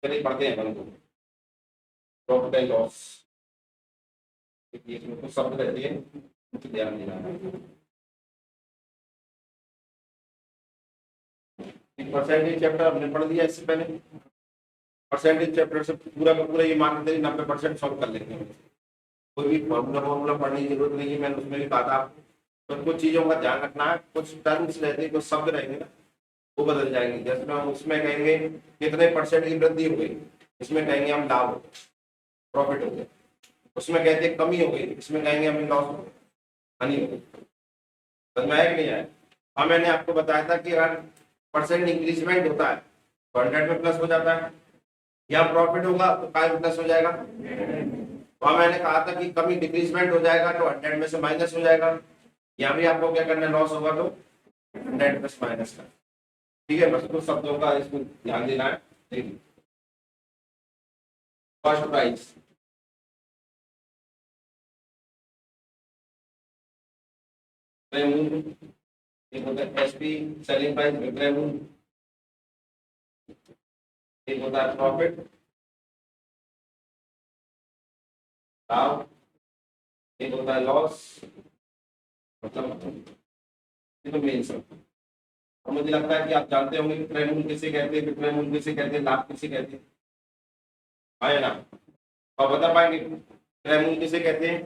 चलिए पढ़ते हैं अपन को प्रॉफिट एंड लॉस। इसमें कुछ शब्द रहते हैं, ध्यान देना है। परसेंटेज चैप्टर हमने पढ़ लिया इससे पहले। परसेंटेज चैप्टर से पूरा का पूरा ये मान लेते 90% सॉल्व कर लेंगे। कोई भी फॉर्मूला फॉर्मूला पढ़ने की जरूरत नहीं है, मैंने उसमें भी कहा था आपको। तो कुछ चीजों का ध्यान रखना है, कुछ टर्म्स रहते हैं, कुछ शब्द रहेंगे ना वो बदल जाएंगे। जैसे हम उसमें कहेंगे कितने परसेंट की वृद्धि हो गई, इसमें कहेंगे हम लाभ हो गया, प्रॉफिट हो गया। उसमें कहते हैं कमी हो गई, इसमें कहेंगे हमें लॉस हो गया, हानि हो गई। समझ में आया कि नहीं आया? हाँ, मैंने आपको बताया था कि अगर परसेंट इंक्रीजमेंट होता है तो 100 में प्लस हो जाता है, या प्रॉफिट होगा तो काय में प्लस हो जाएगा। वहां मैंने कहा था कि कमी डिक्रीजमेंट हो जाएगा तो 100 में से माइनस हो जाएगा। यहाँ भी आपको क्या करना है, लॉस होगा तो 100 प्लस माइनस का। ठीक है, बस कुछ शब्दों का इसमें ध्यान देना है। देखिए फर्स्ट प्राइस, एक होता है एसपी सेलिंग प्राइस, विक्रय मूल्य। एक होता है प्रॉफिट, लाभ। एक होता है लॉस, मतलब ये तो मेन सब। और मुझे लगता है कि आप जानते होंगे कि क्रय मूल्य किसे कहते हैं, विक्रय मूल्य किसे कहते हैं, लाभ किसे कहते हैं, है ना? और बता पाएंगे क्रय मूल्य किसे कहते हैं?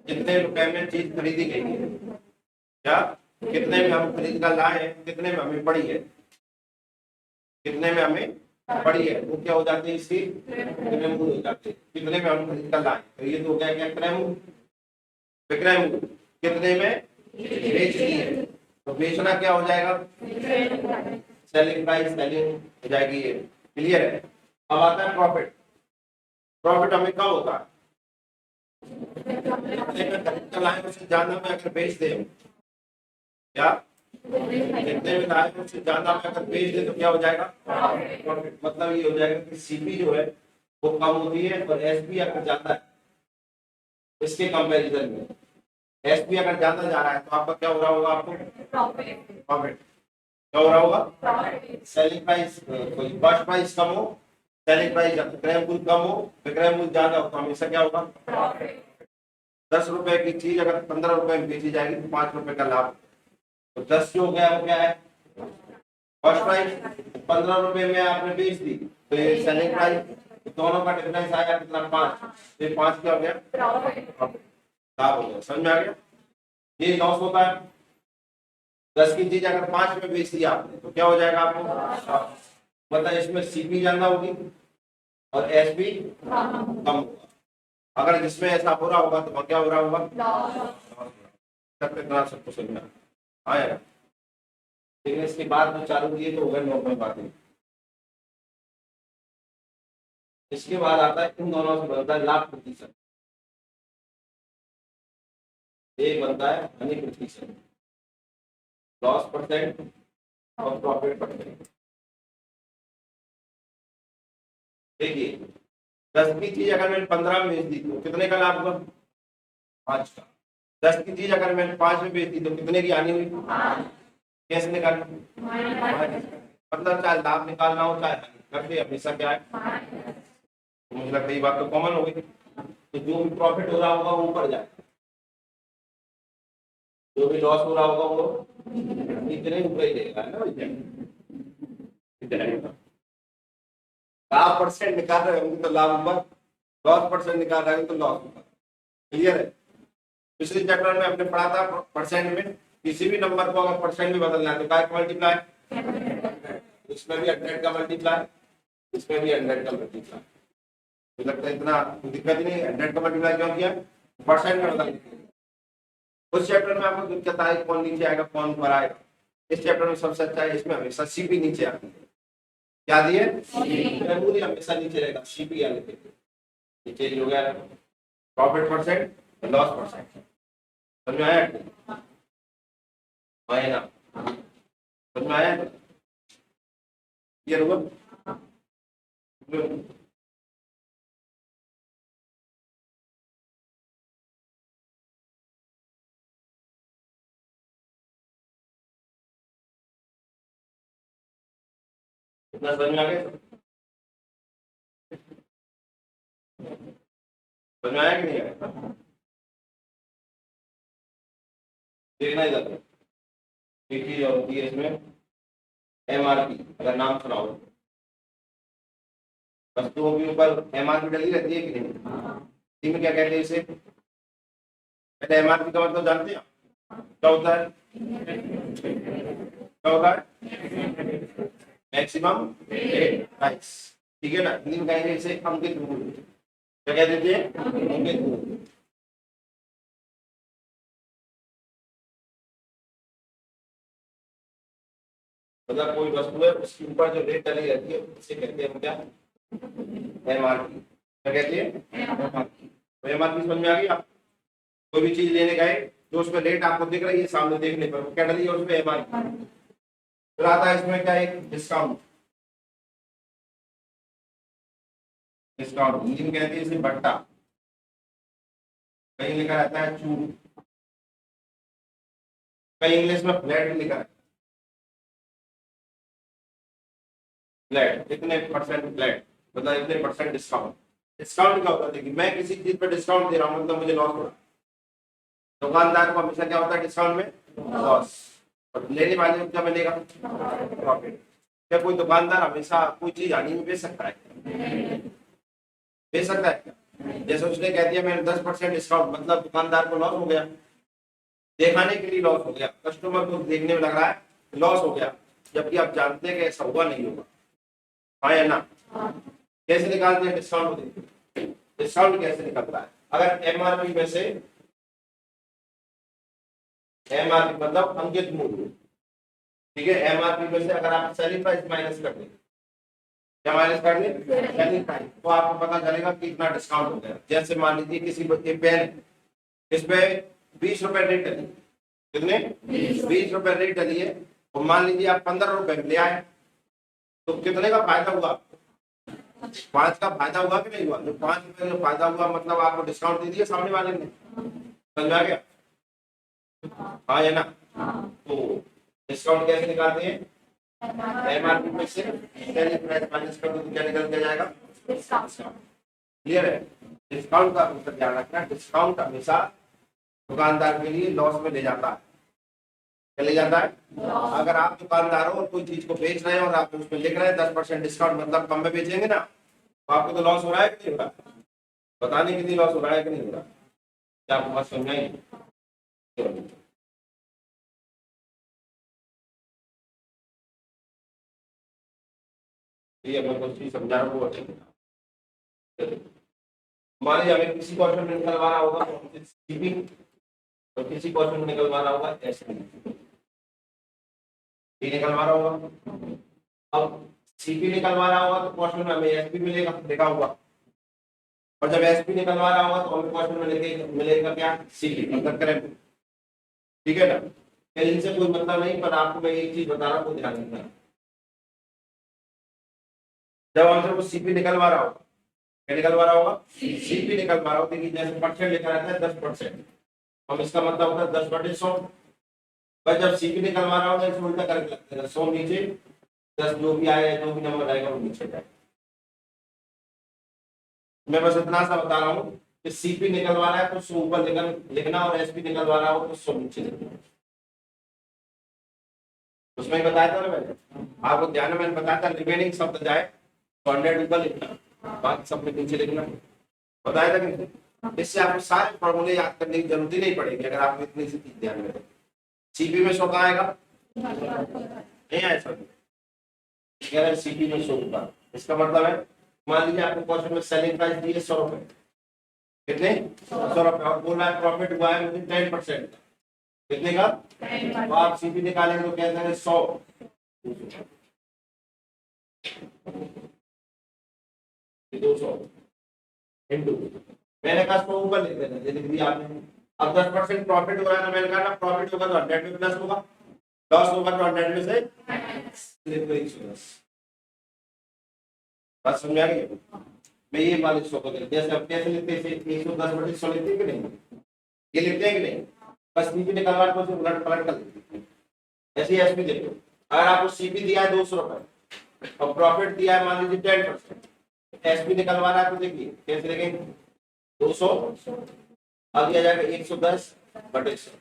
कितने रुपए में चीज खरीदी गई है, क्या कितने में हम खरीद कर लाए हैं, कितने में हमें पड़ी है, कितने में हमें पड़ी है, वो क्या हो जाते हैं, इसकी क्रय मूल्य हो जाते हैं। कितने में हम खरीद कर लाए, तो ये तो हो गया क्या, क्रय मूल्य। विक्रय मूल्य कितने में बेच दी है, तो बेचना क्या हो जाएगा, सेलिंग प्राइस, सेलिंग हो जाएगी ये। क्लियर है? अब आता है प्रॉफिट। प्रॉफिट हमें कब होता है, कितने में खरीद कर लाए उससे ज्यादा में अगर बेच दे हम, क्या कितने में लाए उससे ज्यादा में अगर बेच दे तो क्या हो जाएगा, प्रॉफिट। मतलब ये हो जाएगा कि सीपी जो है वो कम होती है और एसपी अगर ज्यादा है इसके कंपैरिजन में। एसपी अगर ज्यादा जा रहा है तो आपका क्या हो रहा होगा, आपको प्रॉफिट। क्या हो रहा होगा, सेलिंग प्राइस, कोई कॉस्ट प्राइस कम हो, सेलिंग प्राइस या विक्रय मूल्य कम हो, विक्रय मूल्य ज्यादा हो तो हमेशा क्या होगा, 10 रुपए की चीज अगर 15 रुपए में बेची जाएगी तो 5 रुपए का लाभ। तो 10 जो हो गया वो क्या है, कॉस्ट प्राइस। 15 रुपए में आपने बेच दी तो ये सेलिंग प्राइस, दोनों का डिफरेंस आया कितना, 5। तो ये 5 क्या हो गया, लाभ हो गया। समझ में आ गया? ये लॉस होता है। 10 की चीज अगर 5 में बेच दी आपने तो क्या हो जाएगा आपको, मतलब इसमें सीपी ज्यादा होगी और एसपी कम होगा। अगर जिसमें ऐसा हो रहा होगा तो वहाँ क्या हो रहा होगा, सबको समझना आया। लेकिन इसके बाद जो चालू किए तो हो गए नॉर्मल बातें। इसके बाद आता है इन दोनों से बनता है लाभ प्रतिशत, एक बनता है हानि प्रतिशत, लॉस परसेंट और प्रॉफिट परसेंट। देखिए 10 की चीज अगर मैंने 15 में बेच दी तो कितने का लाभ हुआ, 5 का। 10 की चीज अगर मैंने 5 में बेच दी तो कितने की हानि हुई, कैसे निकालना, मतलब चाहे लाभ निकालना हो चाहे हानि, करते हमेशा क्या है। तो मुझे लगता है ये बात तो कॉमन हो गई। तो जो भी प्रॉफिट हो रहा होगा वो ऊपर जाए, जो भी लॉस हो रहा होगा वो इतने ऊपर ही रहेगा, है ना भैया? लाभ परसेंट निकाल रहे होंगे तो लाभ ऊपर, लॉस परसेंट निकाल रहे होंगे तो लॉस ऊपर। क्लियर है? पिछले चैप्टर में हमने पढ़ा था परसेंट में किसी भी नंबर को अगर परसेंट में बदलना है तो काय का मल्टीप्लाई, इसमें भी 100 का मल्टीप्लाई, इसमें भी 100 का मल्टीप्लाई। मुझे लगता है इतना दिक्कत ही नहीं। 100 का मल्टीप्लाई क्यों किया, परसेंट में बदलने के लिए। उस चैप्टर में आपको दिक्कत आई कौन नीचे आएगा कौन ऊपर आएगा। इस चैप्टर में सबसे अच्छा है, इसमें हमेशा सीपी नीचे आती है। क्या दिए, मूल्य हमेशा नीचे रहेगा, सीपी आने के लिए नीचे हो गया प्रॉफिट परसेंट, लॉस परसेंट। समझ में आया, आया ना, समझ में आया, क्लियर हुआ? इतना समझ में आ गया? समझ में आया कि नहीं आया? देखना इधर एक चीज और होती है इसमें, एमआरपी, अगर नाम सुनाओ, वस्तुओं के ऊपर एमआरपी डली रहती है कि नहीं? हिंदी में क्या कहते हैं इसे? पहले एमआरपी का मतलब जानते हैं क्या होता है? क्या होता है? मैक्सिमम प्राइस, ठीक है ना? हिंदी में कहेंगे इसे अंकित मूल्य। क्या कह देते हैं? अंकित मूल्य। मतलब कोई वस्तु है उसके ऊपर जो रेट डली रहती है उसे कहते हैं क्या? एमआरपी। क्या कहते हैं? एमआरपी। तो एमआरपी समझ में आ गया? कोई भी चीज लेने गए जो उसमें रेट आपको दिख रही है सामने देखने पर, वो क्या डली है उसमें? एमआरपी। फिर आता है इसमें क्या? एक डिस्काउंट। डिस्काउंट हिंदी में कहते हैं इसे भट्टा, कहीं लिखा रहता है छूट, कहीं इंग्लिश में फ्लैट लिखा है। फ्लैट, इतने परसेंट फ्लैट, मतलब इतने परसेंट डिस्काउंट। डिस्काउंट क्या होता है? देखिए, मैं किसी चीज पर डिस्काउंट दे रहा हूँ मतलब मुझे लॉस हो रहा है। दुकानदार को हमेशा क्या होता है डिस्काउंट में? लॉस। और लेने वाले को क्या मिलेगा? प्रॉफिट। क्या कोई दुकानदार हमेशा कोई चीज हानि में बेच सकता है? बेच सकता है क्या? जैसे उसने कह दिया मैंने 10% डिस्काउंट, मतलब दुकानदार को लॉस हो गया, दिखाने के लिए लॉस हो गया, कस्टमर को देखने में लग रहा है लॉस हो गया, जबकि आप जानते हैं कि ऐसा हुआ नहीं होगा। हाँ या ना? कैसे निकालते हैं डिस्काउंट को? देखिए डिस्काउंट कैसे निकलता है। अगर एमआरपी में से, एमआरपी मतलब अंकित मूल्य, ठीक है, एमआरपी में से अगर आप सेलिंग प्राइस माइनस कर दें, क्या माइनस कर दें? सेलिंग प्राइस, तो आपको पता चलेगा कि कितना डिस्काउंट हो गया। जैसे मान लीजिए किसी बच्चे पेन, इस पे 20 रुपए रेट डली, कितने? 20 रुपए रेट डली है, और मान लीजिए आप 15 रुपए में ले आए, तो कितने का फायदा हुआ? 5 का फायदा हुआ कि नहीं हुआ? जो 5 रुपए का फायदा हुआ मतलब आपको डिस्काउंट दे दिया सामने वाले ने। समझ आ गया? हाँ या ना? तो डिस्काउंट कैसे निकालते हैं? एमआरपी में से सेलिंग प्राइस माइनस कर दो तो क्या निकल के जाएगा? क्लियर है? डिस्काउंट का मतलब ध्यान रखना, डिस्काउंट हमेशा दुकानदार के लिए लॉस में ले जाता है। क्या ले जाता है? अगर आप दुकानदार हो और कोई चीज को बेच रहे हैं और आप उसमें लिख रहे हैं 10% डिस्काउंट, मतलब कम में बेचेंगे ना, तो आपको तो लॉस हो रहा है कि नहीं हो रहा? बताने कितनी लॉस हो रहा है कि नहीं हो रहा? क्या आपको बात समझ आई? ये मैं कुछ चीज समझा रहा हूँ। मान लीजिए हमें किसी क्वेश्चन में निकलवाना होगा सीपी, और किसी क्वेश्चन में निकलवाना होगा एसपी, ये निकलवाना होगा। अब सीपी निकलवाना होगा तो क्वेश्चन में हमें एसपी मिलेगा लिखा हुआ, और जब एसपी निकलवाना होगा तो हमें क्वेश्चन में मिलेगा क्या? सीपी, मतलब करेंगे। ठीक है ना? फिर इनसे कोई मतलब नहीं, पर आपको मैं एक चीज बता रहा हूँ, ध्यान रखना। जब हमसे वो सीपी निकलवा रहा होगा, क्या निकलवा रहा होगा? सीपी निकलवा रहा होगा। देखिए जैसे परसेंट लिखा रहता है 10%, हम इसका मतलब होता है 10/100। पर जब सीपी निकलवा रहा होगा इसे उल्टा करके लगता है, 100 नीचे, 10 जो भी आएगा, जो भी नंबर आएगा वो नीचे जाएगा। मैं बस इतना सा बता रहा हूँ कि सीपी निकलवा रहा है तो 100 ऊपर लिखना, और एसपी निकलवा रहा हो तो 100 नीचे लिखना। उसमें ही बताया था ना मैंने आपको, ध्यान में मैंने बताया था रिमेनिंग शब्द जाए तो 100 ऊपर लिखना, बाकी सब में नीचे लिखना, बताया था कि इससे आपको सारे फॉर्मूले याद करने की जरूरत ही नहीं पड़ेगी अगर आप इतनी सी चीज ध्यान में रखें। सीपी में 100 कहाँ आएगा? नहीं आया सर, कह रहे सीपी में 100 का, इसका मतलब है मान लीजिए आपको क्वेश्चन में सेलिंग प्राइस दी है 100 रुपए, कितने? 100 रुपए, और बोल रहा है प्रॉफिट हुआ है मुझे 10%, कितने का? तो आप सीपी निकालेंगे तो कहते हैं 100 200 इंटू, मैंने कहा 100 ऊपर लिख देना, ये लिख दिया आपने। अब 10% प्रॉफिट हो रहा है ना, मैंने कहा ना प्रॉफिट होगा तो 100 में प्लस होगा, लॉस होगा तो 100 में से -। बात समझ आ गई? मैं ये वाले 100 को जैसे अब कैसे लिखते हैं, 110/100 लिखते हैं कि नहीं? ये लिखते हैं कि नहीं? बस सीपी निकलवा के उसे उलट पलट कर लिखते हैं। ऐसे ही एसपी देखो, अगर आपको सीपी दिया है 200 रुपए और प्रॉफिट दिया है मान लीजिए 10%, एसपी निकलवाना है तो देखिए कैसे लिखेंगे, 200 आ दिया जाएगा 110 बटे 100।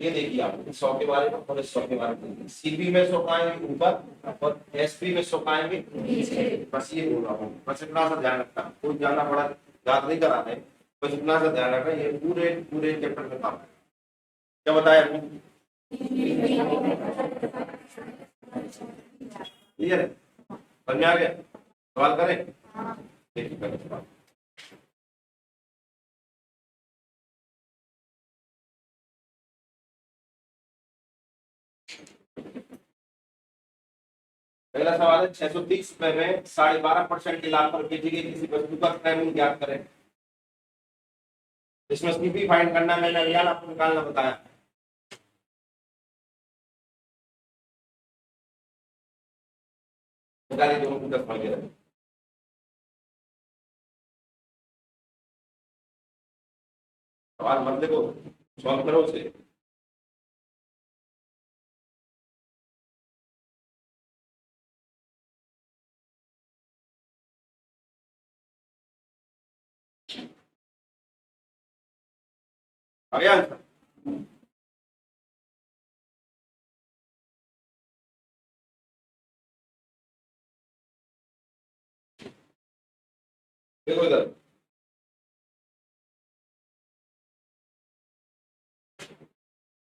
ये देखिए आप इस 100 के बारे में और इस 100 के बारे में, सीपी में 100 आएंगे ऊपर और एसपी में 100 आएंगे नीचे। बस ये बोल रहा हूँ, बस इतना सा ध्यान रखना, कोई ज्यादा बड़ा याद नहीं करा है, बस इतना सा ध्यान रखना, ये पूरे पूरे चैप्टर में काम है। क्या बताया आपने? क्लियर है, समझ में आ गया? सवाल करें? देखिए पहले सवाल, पहला सवाल है 630 रुपए में 12.5% के लाभ पर बेची गई किसी वस्तु का क्रय मूल्य ज्ञात करें। इसमें सीपी फाइंड करना, मैंने रियल आपको निकालना बताया। निकालिए दोनों को 10 मांगे, सवाल मत देखो, सॉल्व करो उसे। आ गया आंसर? देखो इधर,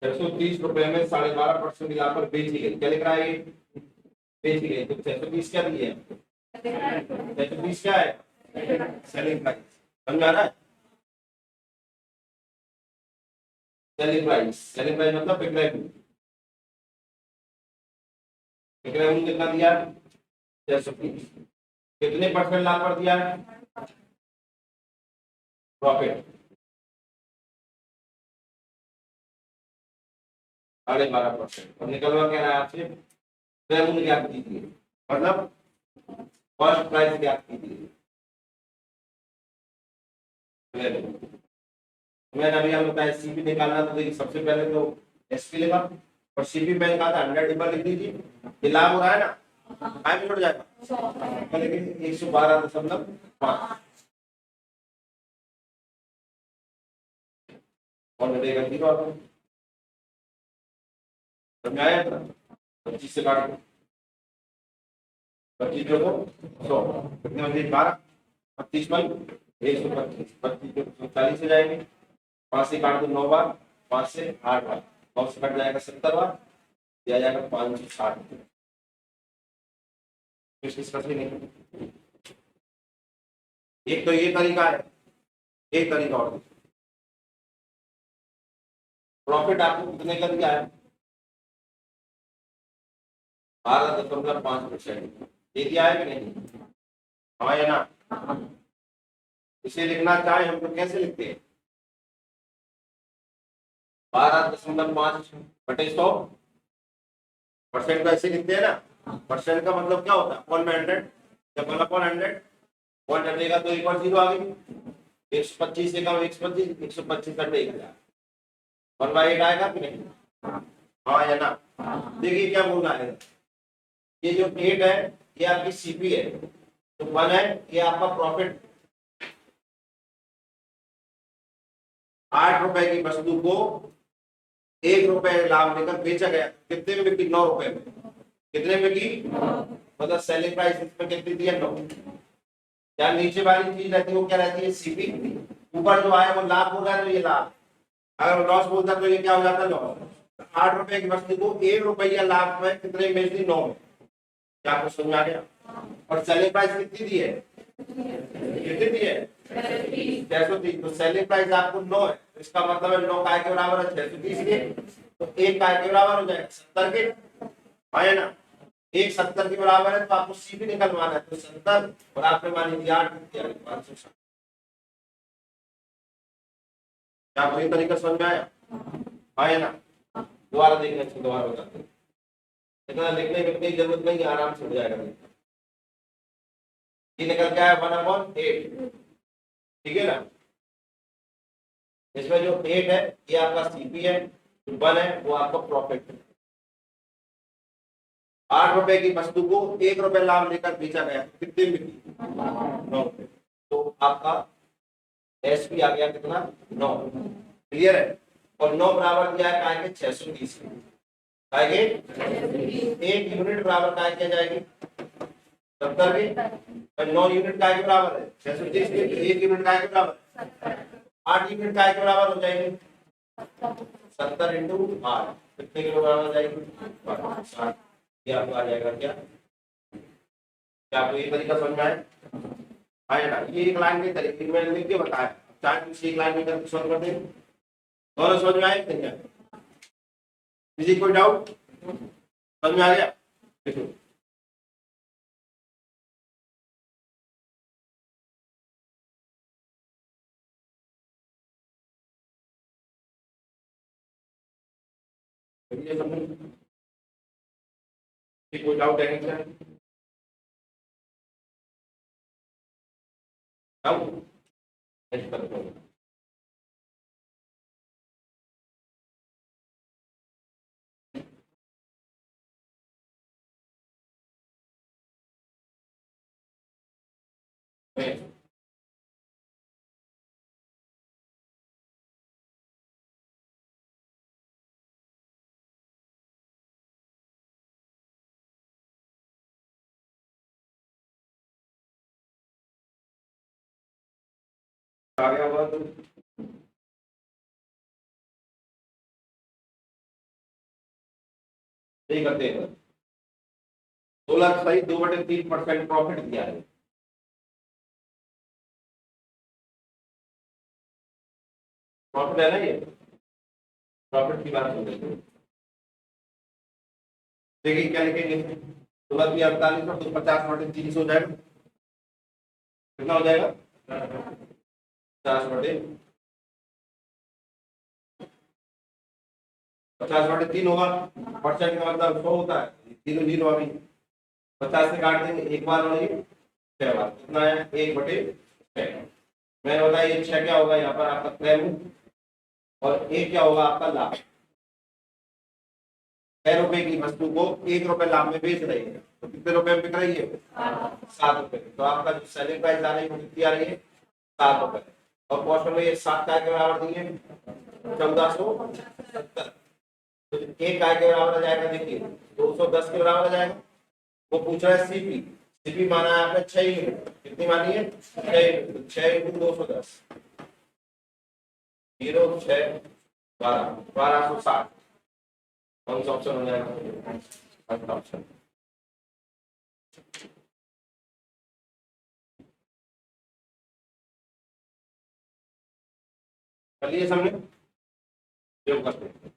630 रुपए में 12.5% मिला पर बेची गई, क्या लिख रहा है ये? बेची गई, तो 630 क्या दिए? 630 क्या है? Selling price. समझ आ रहा है? सेलिंग प्राइस, सेलिंग प्राइस मतलब विक्रय मूल्य। विक्रय मूल्य कितना दिया? 630। कितने परसेंट लाभ पर दिया है? प्रॉफिट 12.5%। और निकलवा क्या रहा है आपसे? विक्रय मूल्य ज्ञात कीजिए, मतलब फर्स्ट प्राइस ज्ञात कीजिए। मैंने अभी हम बताया सीपी निकालना, तो देखिए सबसे पहले तो एसपी लेगा और सीपी मैंने कहा था 100 डिब्बा लिख दीजिए, ये लाभ हो रहा है ना, टाइम भी जुड़ जाएगा, लेकिन 112.5 और मिलेगा 0 आपको। समझ आया था? 25 से काट दो, 25 जो 100 कितने बजे? 12, 25 बाई 125, 25 जो 40 हो जाएंगे, 5 से काट दो 9 बार, 5 से 8 बार, 9 से कट जाएगा 70 बार, दिया जाएगा 560। डिस्कस नहीं, एक तो ये तरीका है, एक तरीका और, प्रॉफिट आपको कितने का दिया है? 12.5% दे दिया है कि नहीं? हाँ या ना? इसे लिखना चाहे हम तो कैसे लिखते हैं? 12.5 बटे 100%, ऐसे लिखते हैं ना। परसेंट का मतलब क्या होता है? अपॉन में 100, जब 1/100 1 हटेगा तो एक और 0 आ गई, 125 से कम 125, 125 कटे 1000, 1/8 आएगा कि नहीं? हाँ या ना? देखिए क्या बोलना है, ये जो 8 है ये आपकी सीपी है, तो 1 है ये आपका प्रॉफिट। 8 रुपए की वस्तु को 1 रुपए लाभ लेकर बेचा गया, कितने में बिकी? 9 रुपए में। कितने में बिकी? मतलब सेलिंग प्राइस इसमें कितनी दी है? 9। क्या नीचे वाली चीज रहती है वो क्या रहती है? सीपी। ऊपर जो आया वो लाभ होगा, तो ये लाभ, अगर लॉस बोलता तो ये क्या हो जाता? लॉस। 8 रुपए की वस्तु को 1 रुपया लाभ में कितने में बेच दी? 9 में। क्या आपको समझ आ गया? और सेलिंग प्राइस कितनी दी है? कितनी दी है? 630। तो सेलिंग प्राइस आपको 9 है, तो इसका मतलब है 9 काय के बराबर है? 630 के, तो 1 काय के बराबर हो जाएगा 70 के, है ना? 1 70 के बराबर है, तो आपको सीपी निकलवाना है, तो 70 और आपने मान लीजिए 8 560। क्या आपको ये तरीका समझ में आया? है ना? दोबारा देखना चाहिए, दोबारा बताते हैं, इतना लिखने की जरूरत नहीं, आराम से हो जाएगा। ये निकल के आया 1/8, ठीक है ना? इसमें जो 8 है ये आपका सीपी है, जो 1 है वो आपका प्रॉफिट है। 8 रुपए की वस्तु को 1 रुपए लाभ लेकर बेचा गया, कितने में? 9 रुपए। तो आपका एसपी आ गया कितना? 9। क्लियर है? और 9 बराबर दिया है काय के 620 काय के 1 यूनिट बराबर काय किया जाएगी 70 के। 9 यूनिट काय के बराबर है 630 के, 1 यूनिट काय के बराबर है 8 यूनिट काय के बराबर हो जाएगी 70 इंटू 8 कितने किलो बराबर हो जाएगी 60। ये आपको आ जाएगा क्या? क्या आपको ये तरीका समझ में आएगा? ये एक लाइन के तरीके में लिख के बताया, चाहे किसी एक लाइन में करके सॉल्व कर देंगे। दोनों समझ में आए कि नहीं आए? किसी कोई डाउट? समझ में आ गया? देखो कोई डाउट है क्या? डाउट आ गया हुआ तो यही करते हैं। 16 सही 2/3% प्रॉफिट दिया है। प्रॉफिट है ना, ये प्रॉफिट की बात हो रही है। देखिए क्या लिखेंगे 16 की 48 और 50/30 हो जाएगा। कितना हो जाएगा 50/3 होगा। परसेंट का मतलब 100 होता है, तीनों जीरो अभी 50 से काट देंगे एक बार और ये 6 बार, कितना है 1/6। मैंने बताया ये 6 क्या होगा यहाँ पर आपका क्रय और 1 क्या होगा आपका लाभ। 6 रुपए की वस्तु को 1 रुपए लाभ में बेच रही है तो कितने रुपए में बिक रही है 7 रुपए। तो आपका जो सेलिंग प्राइस आ रही है वो कितनी आ रही है 7 रुपए। और कॉस्ट में ये 7 काय के बराबर दिए 1470। तो एक काय के बराबर आ जाएगा, देखिए 210 के बराबर आ जाएगा। वो पूछ रहा है सीपी, सीपी माना है आपने 6 यूनिट, कितनी मानी है 6 यूनिट। 6 इंटू 210 0 6 12 1260। कौन सा ऑप्शन हो जाएगा ऑप्शन? चलिए समझे जो करते हैं।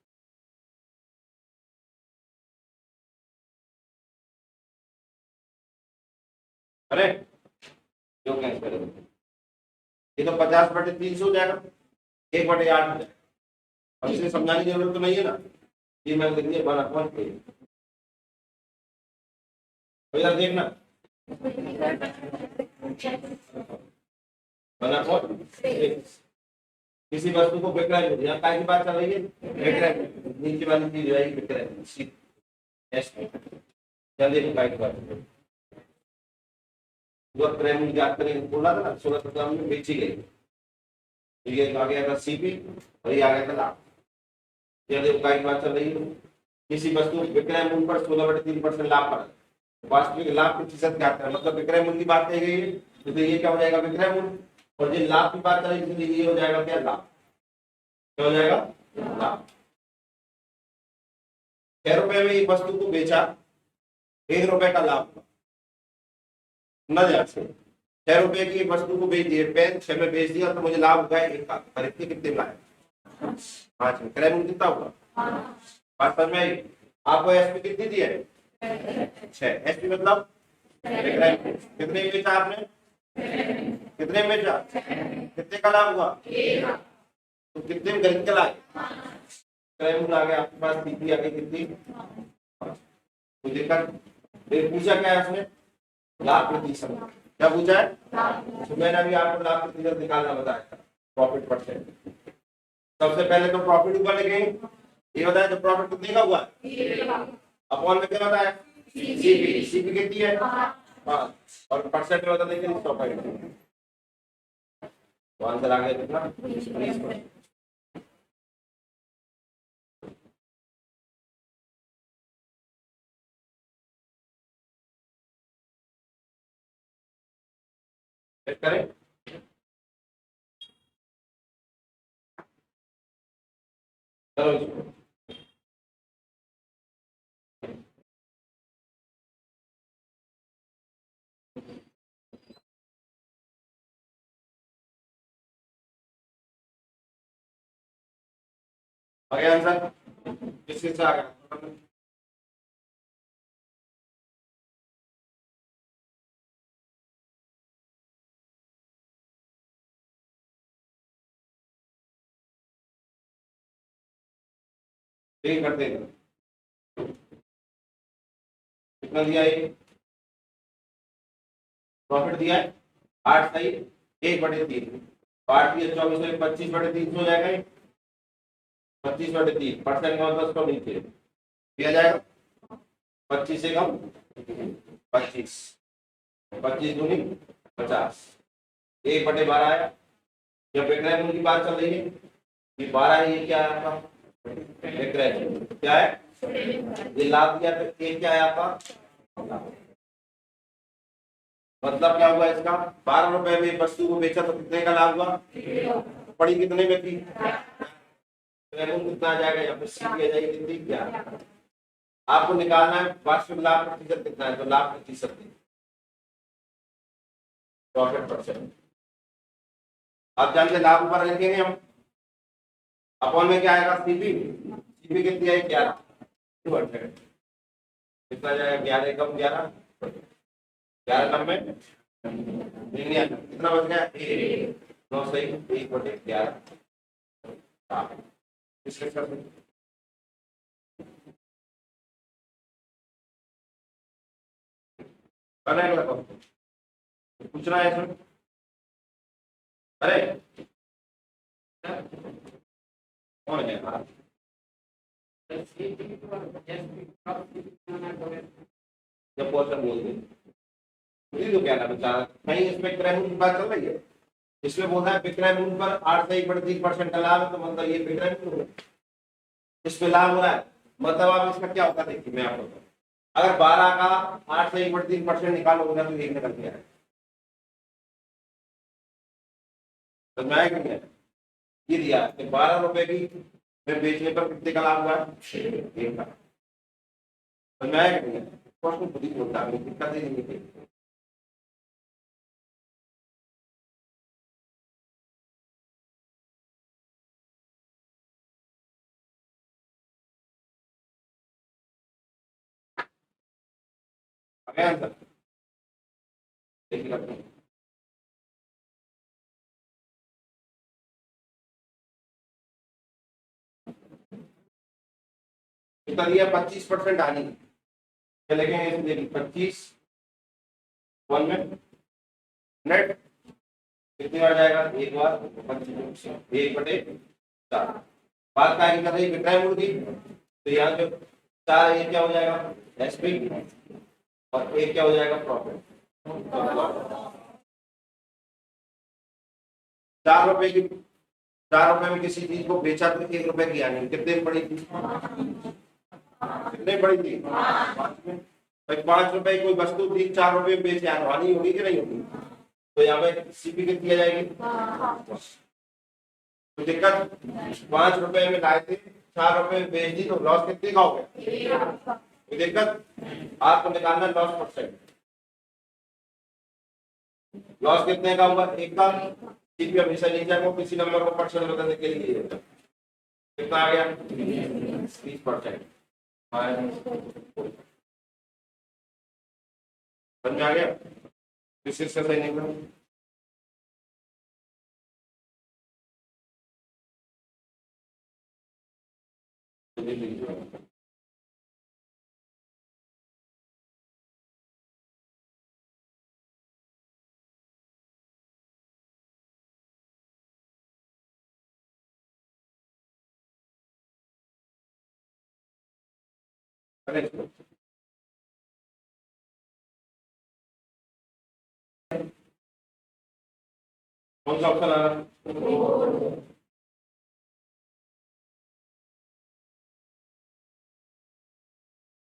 अरे जो कैंसिल करेंगे ये तो 50/300 हो जाएगा, 1/8 हो जाएगा। और इसे समझाने की जरूरत तो नहीं है ना, ये मैं लिख दिया 1/8 पे। इधर देखना 1/8 किसी वस्तु को विक्रय में, यहाँ काय की बात चल रही है विक्रय में, नीचे वाली चीज है विक्रय में जल्दी काय की बात क्रय मूल्य याद करेंगे, बोला था ना 16 में बेची गई। तो ये आ गया था सीपी और ये आ गया था लाभ। ये देखो काय की बात चल रही है, किसी वस्तु विक्रय मूल्य पर 16/3% लाभ पर वास्तविक लाभ प्रतिशत क्या आता है, मतलब विक्रय मूल्य की बात कही गई है तो ये क्या हो जाएगा विक्रय मूल्य। और जो लाभ की बात करें इसलिए ये हो जाएगा क्या लाभ, क्या हो जाएगा लाभ। 6 रुपए में एक वस्तु को बेचा 1 रुपए का लाभ न ध्यान से। 6 रुपए की वस्तु को बेच दिए, पेन 6 में बेच दिया तो मुझे लाभ हुआ 1 का। खरीद के कितने लाए 5 में। क्रय मूल्य कितना हुआ बात समझ में आई? आपको एसपी कितनी दी है 6। एसपी मतलब कितने में बेचा आपने, कितने में बेचा, कितने का लाभ हुआ तो कितने में खरीद के लाए। क्रय मूल्य आ गया आपके पास, सीपी आ गई कितनी तो देखकर पूछा क्या है उसने लाभ प्रतिशत। क्या पूछा है तो मैंने अभी आपको लाभ प्रतिशत निकालना बताया था प्रॉफिट परसेंट। सबसे पहले तो प्रॉफिट ऊपर लिखेंगे, ये बताया तो प्रॉफिट कितने का हुआ अपॉन में क्या बताया सीपी कितनी है? 5 और परसेंट में बता देंगे 100%। तो आंसर आ गया कितना? 20%। चेक करें। चलो इसको आ गया आंसर। किस से आ गया? ठीक करते हैं। कितना दिया ये? प्रॉफिट दिया है 8 सही 1/3। 8 दिया 24 है 25/3 हो जाएगा ये। 25/3 परसेंट का मतलब उसको नीचे दिया जाएगा 25 से कम 25। 25 दूनी 50। 1/12 आया। जब विक्रय मूल्य की बात चल रही है ये 12 है, ये क्या है आपका? विक्रय मूल्य क्या है? ये लाभ दिया तो ये क्या है आपका? मतलब क्या हुआ इसका? 12 रुपए में वस्तु को बेचा तो कितने का लाभ हुआ? पड़ी कितने में थी? कितना आ जाएगा या फिर सीधी आ जाएगी कितनी? क्या आपको निकालना है? वार्षिक लाभ प्रतिशत कितना है? तो लाभ प्रतिशत प्रॉफिट परसेंट। आप जानते लाभ ऊपर रखेंगे हम अपॉन में क्या आएगा? सीपी। सीपी कितनी है? 11। 200 कितना जाएगा? 11 कम 11 11 कम में कितना बच गया? 9 सही 1/11। इसके साथ पूछ रहा है इसमें। अरे कौन है यार? जब क्वेश्चन बोल दे तो क्या ना बेचारा कहीं इसमें क्रय मूल्य की बात चल रही है। इसमें बोल रहा है विक्रय मूल्य पर 8 से 1/3% का लाभ है तो मतलब ये विक्रय मूल्य इसमें लाभ हो रहा है। मतलब आप इसका क्या होता है देखिए मैं आपको बताऊं। अगर 12 का 8 से 1/3% निकालोगे तो एक निकल गया है। तो मैं क्या है ये दिया कि 12 रुपए की में बेचने पर कितने का लाभ हुआ है? 1 का। तो मैं क्या है क्वेश्चन खुद ही बोलता है दिक्कत ही नहीं है। आंसर देखिए कितना दिया? 25% हानि। चलेंगे इसमें देखिए 25 वन में नेट कितनी बार जाएगा? एक बार 25 1/4। बात क्या कर रही है? विक्रय मूल्य की। तो यहाँ पे 4 ये क्या हो जाएगा? एसपी और एक क्या हो जाएगा? प्रॉफिट। 4 रुपए की 4 रुपए में किसी चीज को बेचा तो 1 रुपए की हानि कितने में पड़ी थी? कितने पड़ी थी? 5 में। भाई 5 रुपए की कोई वस्तु थी 4 रुपए में बेचे हानि होगी कि नहीं होगी? तो यहाँ पे सीपी कितनी आ जाएगी? तो दिक्कत 5 रुपए में लाए थे 4 रुपए में बेच दी तो लॉस कितने का हो गया? तो दिक्कत आपको निकालना लॉस परसेंट। लॉस कितने का हुआ? 1 का। सीपी हमेशा नीचे को किसी नंबर को परसेंट बताने के लिए कितना आ गया? 20%। समझ में आ गया? किसी से सही नहीं करो। अरे कौन सा ऑप्शन आ रहा है?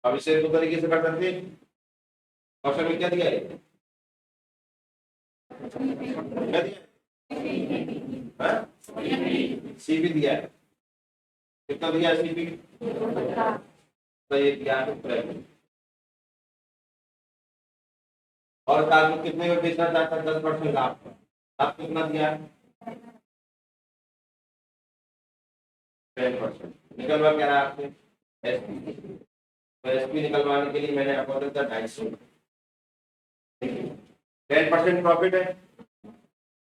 अब इसे दो तरीके से कर सकते हैं। ऑप्शन में क्या दिया है? क्या दिया है? सीपी दिया है। कितना दिया है सीपी? तो ये दिया है प्राइमरी। और ताकि कितने में बेचना चाहता है? 10% लाभ। लाभ कितना दिया है? 10%। निकलवा क्या रहा है आपसे? एसपी। तो एसपी निकलवाने के लिए मैंने आपको दिया 250। 10% प्रॉफिट है।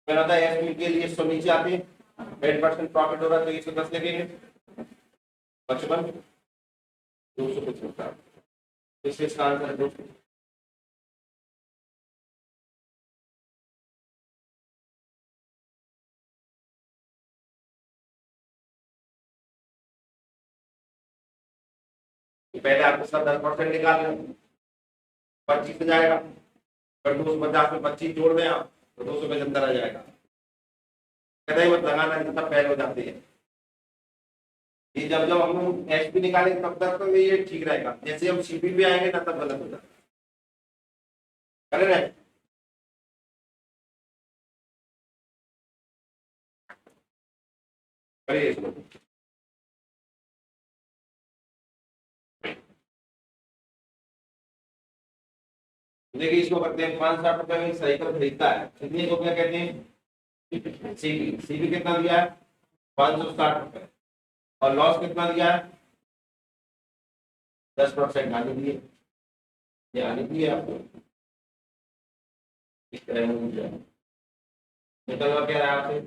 मैंने बताया एसपी के लिए 100 नीचे आते हैं। 10% प्रॉफिट हो रहा है तो 110 लगेंगे। 55 200 कुछ होता है। इसका आंसर है 200। पहले आपके साथ 10% निकाल लें, 25 में जाएगा। अगर 250 में 25 जोड़ दें आप तो 275 आ जाएगा। कहते हैं मत लगाना, सब फेल हो जाती है। ये जब जब हम लोग एसपी निकालेंगे तब तक तो ये ठीक रहेगा। जैसे हम सीपी भी आएंगे ना तब गलत हो जाता है। करें करिए इसको। देखिए इसको करते हैं 560 रुपए में साइकिल खरीदता है, कितने को क्या कहते हैं? सीपी। सीपी कितना दिया है? 560 रुपए। और लॉस कितना दिया है? 10% आने दिए। ये आने दिए आपको इस तरह में निकलवा क्या रहा है आपसे?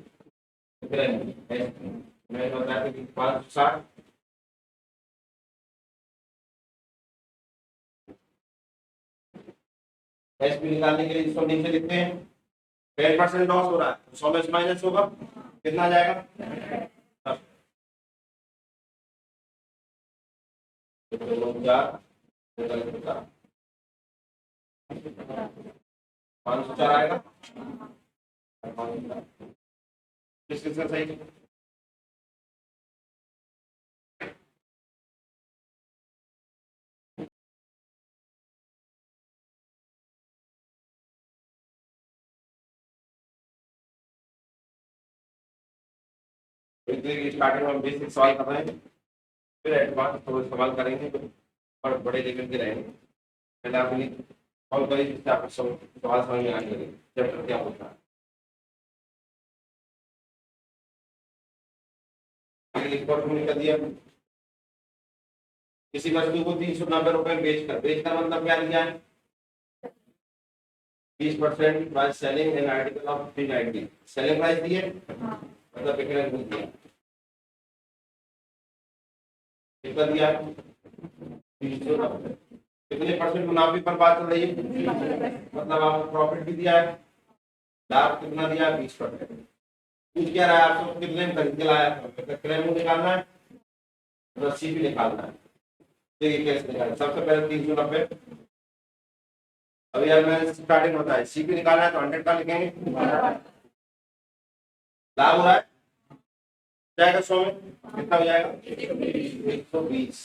मैं बताया था कि 560 एसपी निकालने के लिए इसको नीचे लिखते हैं। 10% लॉस हो रहा है, 100 में माइनस होगा, कितना आ जाएगा? 504 आएगा। किसका सही? स्टार्टिंग में बेसिक सवाल कर रहे हैं, फिर एडवांस थोड़े सवाल करेंगे और बड़े लेवल के रहेंगे। पहले आप सॉल्व करिए जिससे आपको सवाल समझ में आने लगे चैप्टर क्या होता है। कर दिया, किसी वस्तु को 390 रुपए बेचकर मतलब क्या दिया है? 20% price selling an article of 390। Selling price दिए मतलब बिक्री मूल्य दिया। कितना दिया? 390। कितने परसेंट मुनाफे पर बात चल रही है? मतलब आपको प्रॉफिट भी दिया है। लाभ कितना दिया? 20%। पूछ क्या रहा है आपको? कितने में खरीद के लाया? क्लेम निकालना है, रसीद भी निकालना है। देखिए कैसे निकालें। सबसे पहले 390। अभी यार मैंने स्टार्टिंग बताया सीपी निकालना है तो 100 का लिखेंगे। लाभ हो रहा है जाएगा 100 में, कितना हो जाएगा? 120।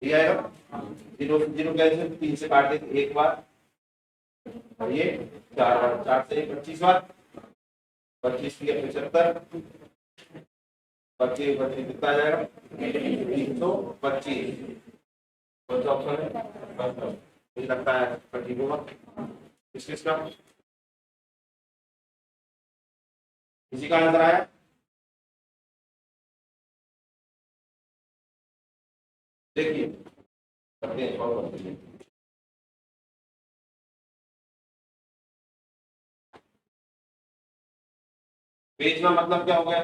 ठीक आएगा। जीरो जीरो कैसे? 3 से काट देते एक बार, और ये 4 बार, 4 से 25 बार, 25 की 75, 25 25 कितना आ जाएगा? 325। कौन सा ऑप्शन है? मुझे लगता है 25 होगा। किसका? इसी का आंसर आया। देखिए करते हैं, सॉल्व करते हैं। बेचना मतलब क्या हो गया?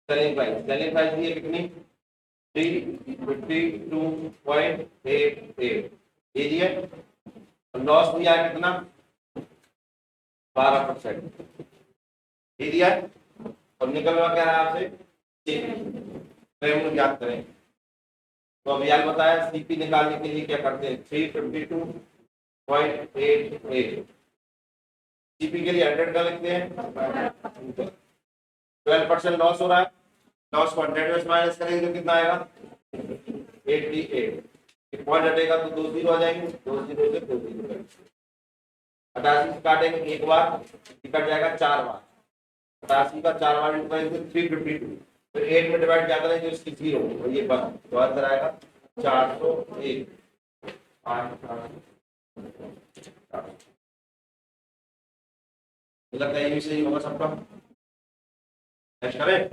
Selling price. सेलिंग प्राइस दी है कितनी? 352.88 ये दिया। लॉस दिया है कितना? 12% ये दिया। और निकलवा क्या रहा है आपसे? याद करें तो अभी यार बताया सीपी निकालने के लिए क्या करते हैं? 352.88 सीपी के लिए 100 का लिखते हैं, 12% लॉस हो रहा है, लॉस को 100 में माइनस करेंगे तो कितना आएगा 88। एक पॉइंट हटेगा तो 2 जीरो आ जाएंगे, 2 जीरो से 2 जीरो 88 से काटेंगे एक बार, कट जाएगा 4 बार, 88 का 4 बार करेंगे 352, तो 8 में डिवाइड क्या करेंगे तो इसकी 0 और ये बस तो आंसर आएगा 401। लगता है ये भी सही होगा सबका। नेक्स्ट करें,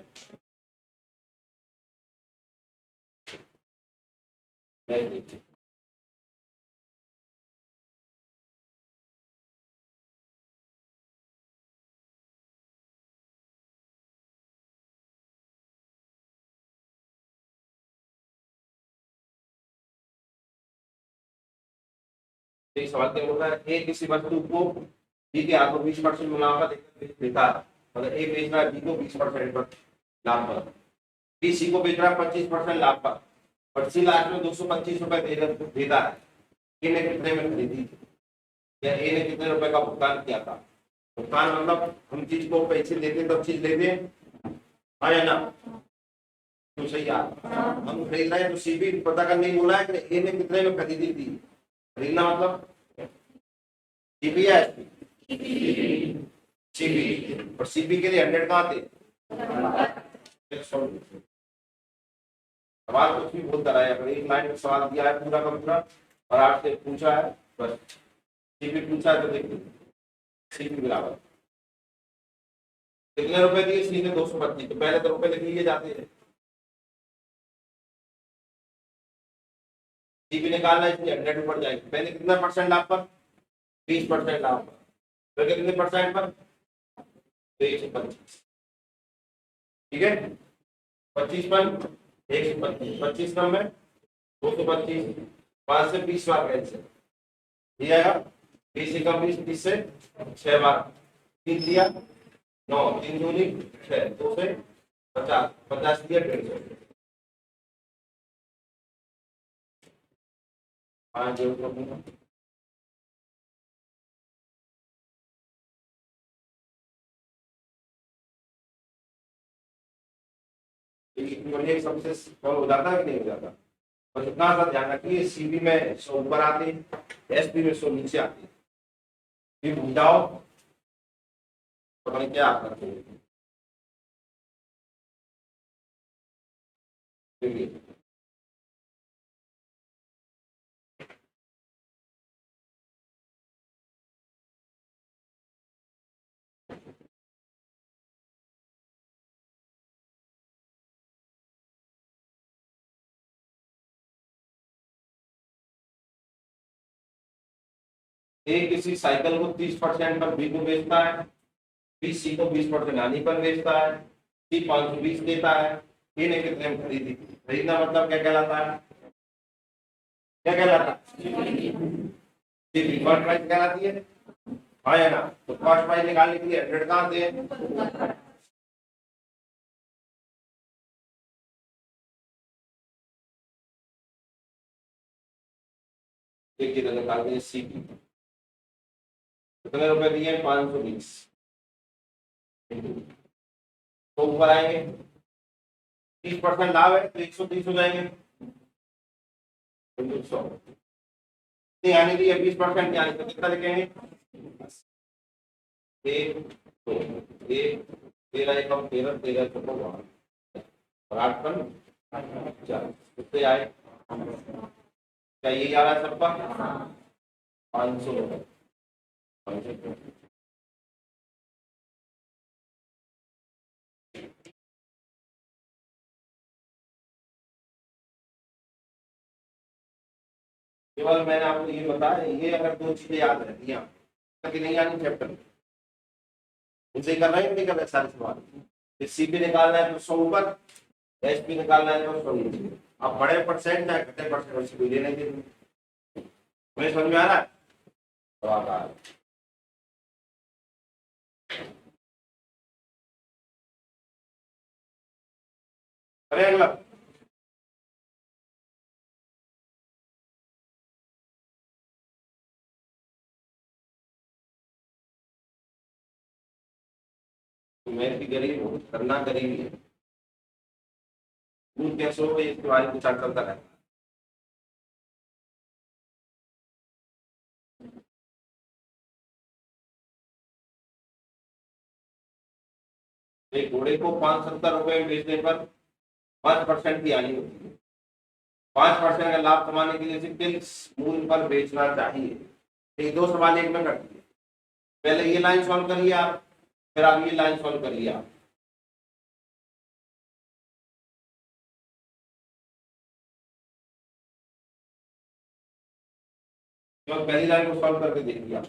सवाल क्या बोल रहा है, ए किसी वस्तु को बी के हाथों 20% मुनाफा देकर देता है, मतलब ए बेच रहा है बी को 20% पर लाभ पर, बी सी को बेच रहा है 25% लाभ पर, और सी लास्ट में 225 रुपए देता है। ए ने कितने में खरीदी थी, या ए ने कितने रुपए का भुगतान किया था। भुगतान मतलब हम चीज को पैसे देते तब चीज लेते हैं, हाँ या ना, तो सही यार हम खरीद रहे हैं तो सी भी पता करने बोला है कि ए ने कितने में खरीदी थी। खरीदना मतलब सीपी या एसपी, सीपी, और सीपी के लिए 100 कहाँ थे। सवाल कुछ भी बोलता रहा है, अगर एक लाइन में सवाल दिया है पूरा का पूरा और आपसे पूछा है बस सीपी पूछा है तो देखिए सीपी बराबर कितने रुपए दिए, सी ने 225, तो पहले तो रुपए लिख लिए जाते हैं, सीपी निकालना है इसलिए 100 ऊपर जाएगी, पहले कितना परसेंट लाभ पर 20% लाभ पर, फिर कितने परसेंट पर 125, ठीक है 25 पर 125, 25 कम में 225, 5 से 20 बार कैंसिल, ये आएगा 20 से कम 20, 30 से 6 बार, 3 दिया 9, 3 दूनी 6, 2 से 50, 50 दिया 150, 5 जोड़ दूंगा, सबसे कम हो जाता है कि नहीं हो जाता, बस इतना सा ध्यान रखिए सीबी में 100 ऊपर आते हैं, एसपी में 100 नीचे आते हैं, फिर भूल जाओ पता नहीं क्या करते हैं। ए किसी साइकिल को 30% पर बी को बेचता है, बी सी को 20% हानि पर बेचता है, सी 520 देता है, ए ने कितने में खरीदी, खरीदना मतलब क्या कहलाता है, क्या कहलाता है, कॉस्ट प्राइस कहलाती है, हाँ या ना, तो कॉस्ट प्राइस निकालने के लिए 100 कहाँ से है, देखिए तो निकालते हैं सी की, कितने रुपए दिए 520, तो ऊपर आएंगे 30% लाभ है तो 130 हो जाएंगे, 100 यानी कि 20% यानी तो कितना लिखेंगे, एक दो एक 13 कम 13 13 चौको और 8 कम 4 कितने आए, क्या यही आ रहा है सबका 500, 500। केवल मैंने आपको ये बताया, ये अगर 2 चीजें याद रहती हैं कि नहीं आनी चैप्टर में, इनसे कर रहे हैं नहीं कर रहे सारे सवाल, सीपी निकालना है तो 100 ऊपर, एसपी निकालना है तो 100 नीचे, अब बड़े परसेंट है घटे परसेंट वैसे कोई लेने के लिए, मुझे समझ में आ रहा है, तो आप आ रहे अगला मैं भी गरीब हूँ, करना गरीबी है। दूर कैसे हो गई इसके बारे में विचार चलता रहता है। एक घोड़े को 570 रुपए में बेचने पर 5% की हानि होती है। 5% का लाभ कमाने के लिए इसे किस मूल्य पर बेचना चाहिए? ये दो सवाल एक में करती है। पहले ये लाइन सॉल्व करिए आप, फिर आप ये लाइन सॉल्व करिए आप। तो पहली लाइन को सॉल्व करके देखिए आप।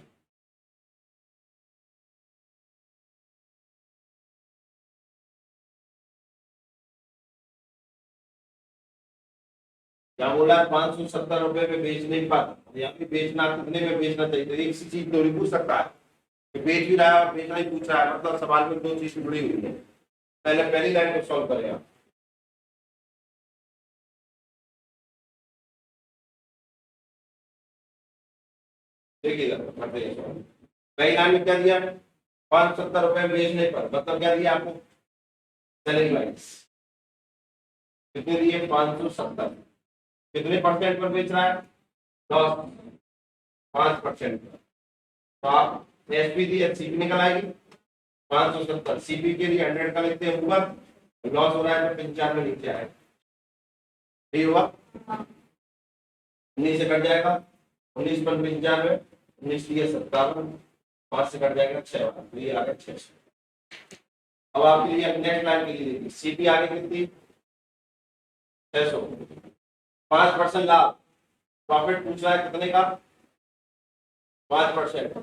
क्या बोला है? 570 रुपए में बेचने पर, यहाँ पे बेचना कितने में बेचना चाहिए? तो एक सी चीज थोड़ी पूछ सकता है कि बेच भी रहा है और बेचना ही पूछ रहा है, मतलब सवाल में दो चीज जुड़ी हुई है। पहले पहली लाइन को सॉल्व करें आप। देखिएगा पहली लाइन में क्या दिया? 570 रुपए में बेचने पर, मतलब क्या दिया आपको? सेलिंग प्राइस कितने दिए? 570। कितने परसेंट पर बेच रहा है? 5% पर। तो आप एसपी दी सीपी निकल आएगी 570, सीपी के लिए 100 का लिखते हैं ऊपर, लॉस हो रहा है तो 95 नीचे आएगा। ठीक होगा? 19 से कट जाएगा, 19 पर 95, 19 दिए 57, 5 से कट जाएगा 6, तो ये आ गया 600। अब आपके लिए नेक्स्ट लाइन के लिए देखिए, सीपी आगे कितनी? 600। 5% लाभ, प्रॉफिट पूछ रहा है कितने का? 5%।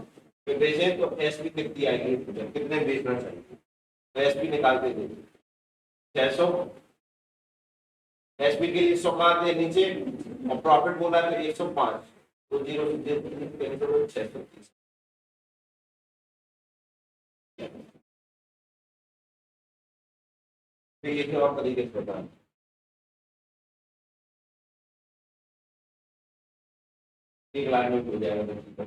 तो बेचें तो एसपी कितनी आएगी? कितने बेचना चाहिए? तो एसपी निकालते देखिए 600, एसपी के लिए 100 का आते हैं नीचे, और प्रॉफिट बोला तो 105, तो 0 से 630। तो ये और तरीके से बताएं। एक लाइन में हो जाएगा।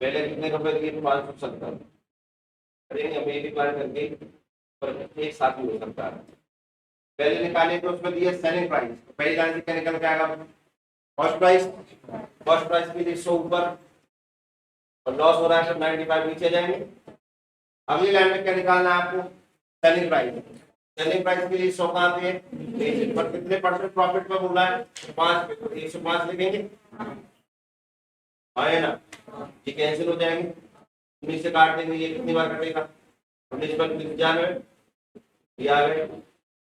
पहले कितने रुपए दिए? 570। करेंगे हम एक लाइन करके, पर एक साथ ही हो सकता है। पहले निकाले तो उसमें दिए सेलिंग प्राइस, पहली लाइन से क्या निकल के आएगा? Cost price. कॉस्ट प्राइस के लिए 100 ऊपर, और लॉस हो रहा है तो 95 नीचे जाएंगे। अगली लाइन में क्या निकालना है आपको? Selling price. सेलिंग प्राइस के लिए 100 का आते हैं, पर कितने परसेंट प्रॉफिट पर बोला है? 5 पे, तो 105 लिखेंगे। आए ना? ये कैंसिल हो जाएंगे, 19 से काट देंगे, ये कितनी बार कटेगा? 19 पर 95, ये आ गए,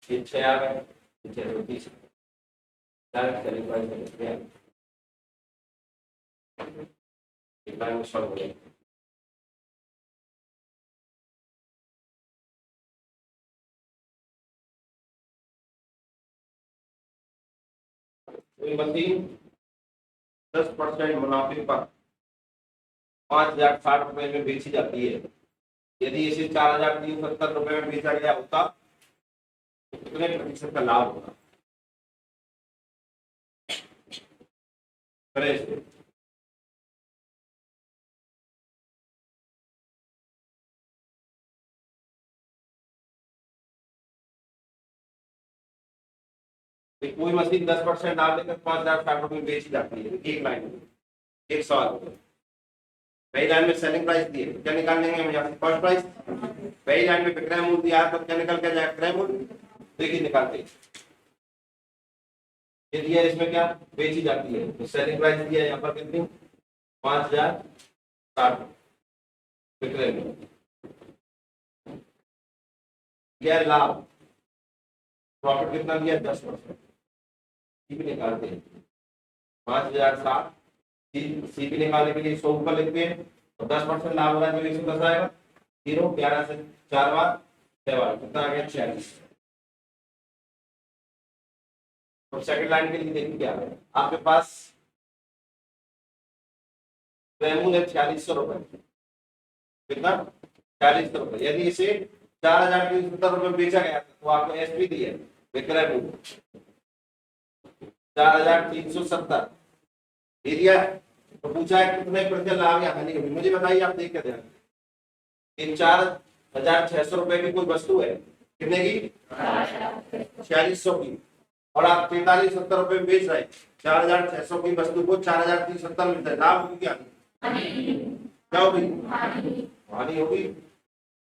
ये 6 आ गए, 630। सेलिंग प्राइस लाइन सॉल्व हो जाएगी। कोई मशीन 10% मुनाफे पर 5060 रुपए में बेची जाती है, यदि इसे 4370 रुपए में बेचा गया होता तो कितने प्रतिशत का लाभ होगा? कोई मशीन 10% डाल देकर 5060 रुपए में बेची जाती है, एक लाइन में। एक सवाल, पहली लाइन में सेलिंग प्राइस दी है, क्या निकालने हम यहाँ से? Cost price. पहली लाइन में विक्रय मूल्य दिया है, तो क्या निकल के जाएगा? क्रय मूल्य। देखिए निकालते हैं, ये दिया इसमें क्या? बेची जाती है, तो सेलिंग प्राइस दिया है यहाँ पर कितनी? 5060 विक्रय मूल्य। क्या लाभ? प्रॉफिट कितना दिया? 10%। सीपी निकालते हैं 5060, सीपी निकालने के लिए 100 ऊपर लिखते हैं, और 10% लाभ हो रहा है तो 110 आएगा। 0, 11 से 4 बार 6 बार, कितना आ गया? 46। और सेकंड लाइन के लिए देखिए क्या है आपके पास? क्रय है 4600 रुपए। कितना? 4600 रुपए। यदि इसे 4370 रुपए में बेचा गया तो आपको एसपी दी है, विक्रय मूल्य 4370 दे दिया, तो पूछा है कितने प्रतिशत लाभ या हानि होगी? मुझे बताइए, आप देख के ध्यान। ये 4,600 रुपए की कोई वस्तु है, कितने की? 4600 की, और आप 4370 रुपए में बेच रहे हैं। 4,600 की वस्तु को 4,370 मिलता है, लाभ होगी क्या? क्या होगी? हानि होगी।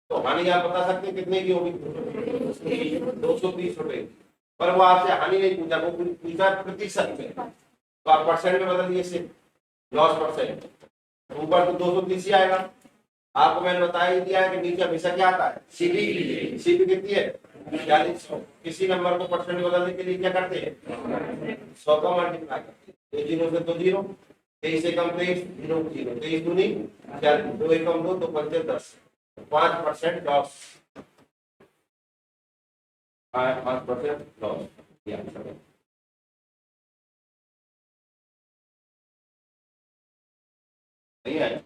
तो हानि आप बता सकते हैं कितने की होगी? 230 रुपए। पर वो आपसे हानि नहीं पूछा, वो पूछा प्रतिशत में, तो आप परसेंट में बदल दिए इसे, लॉस परसेंट। ऊपर तो 230 ही आएगा। आपको मैंने बता ही दिया है कि नीचे हमेशा क्या आता है? सीबी। सीबी कितनी है? 4600। किसी नंबर को परसेंट में बदलने के लिए क्या करते हैं? 100 का मल्टीप्लाई करते हैं। 2 जीरो से 2 जीरो, 23 से कम 23, 0 0, 23 दूनी 40, 2 एकम 2, 2 पंचे 10, 5% लॉस। 5% लॉस, ये आंसर है। नहीं आया?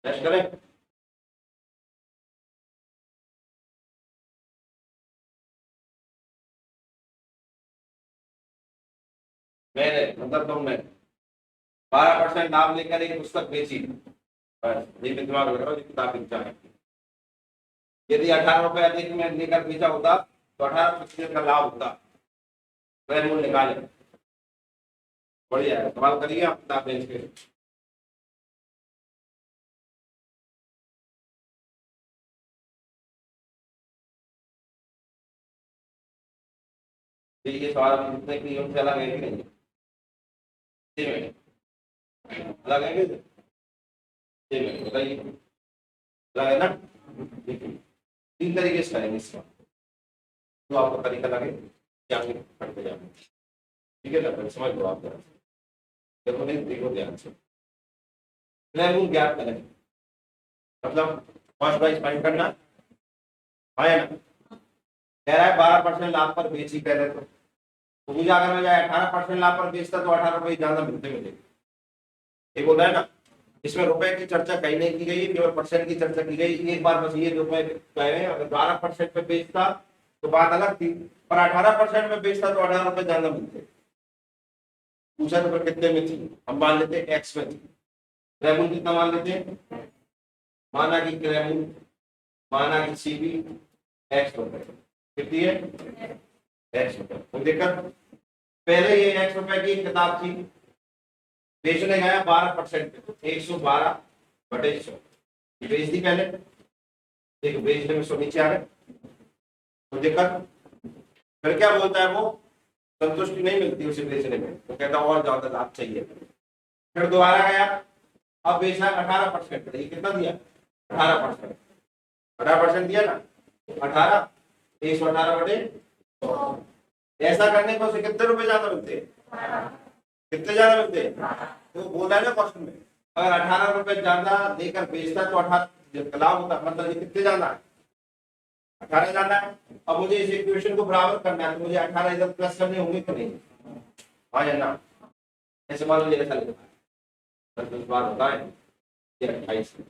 टेस्ट करें? मैंने मतलब तुमने 12% लाभ लेकर एक पुस्तक बेची, बस ये दिमाग लगाओ, ये किताब बेचा है। यदि 18 रुपए अधिक में लेकर बेचा होता तो 18% का लाभ होता। वह मूल्य निकाले। बढ़िया है, सवाल करिए आप किताब बेच के। ये सवाल हम जितने की उनसे अलग है कि नहीं? जी में अलग है कि? जी में बताइए, अलग है ना? तीन तरीके से करेंगे इसका, तो आपको तरीका लगे जाएंगे पढ़ते जाएंगे। ठीक है ना? समझ लो आप जरा, जरूर नहीं देखो ध्यान से। रूल ज्ञात करें, मतलब फर्स्ट प्राइस फाइंड करना है ना? कह रहा है 12% लाभ पर बेची पहले, तो मुझे अगर मैं जाए 18% लाभ पर बेचता तो 18 रुपए ज्यादा मिलते मिले। ये बोल रहा है ना? इसमें रुपए की चर्चा कहीं नहीं की गई है, केवल परसेंट की चर्चा की गई। एक बार बस ये रुपए कह रहे हैं, अगर 12% पे बेचता तो बात अलग थी, पर 18% में बेचता तो 18 रुपए ज्यादा मिलते। पूछा तो कितने में थी? हम मान लेते हैं एक्स में थी। क्रैमूल कितना मान लेते हैं? माना कि क्रैमूल, माना कि सीबी एक्स रुपए कितनी है? एक्स रुपए। कोई दिक्कत? पहले ये एक्स रुपए की किताब थी, बेचने गया 12% पे, तो 112/100 बेच दी पहले। देखो बेचने में 100 नीचे आ गए, तो दिक्कत? फिर क्या बोलता है वो? संतुष्टि नहीं मिलती उसे बेचने में, तो कहता और ज्यादा लाभ चाहिए। फिर दोबारा गया, अब बेचना 18%, ये कितना दिया? 18%। 18% दिया ना, 18, 118/100। ऐसा करने पर उसे कितने रुपए ज्यादा मिलते हैं? कितने ज्यादा मिलते हैं? तो बोला है ना क्वेश्चन में, अगर 18 रुपए ज्यादा देकर बेचता तो 18 लाभ होता, मतलब ये कितने ज्यादा है? 18 ज्यादा है। अब मुझे इस इक्वेशन को बराबर करना है, तो मुझे 18 इधर प्लस करने होंगे कि नहीं? हाँ या ना? ऐसे मान लीजिए ऐसा लिखा है, 10 बार होता है, ये 28 है।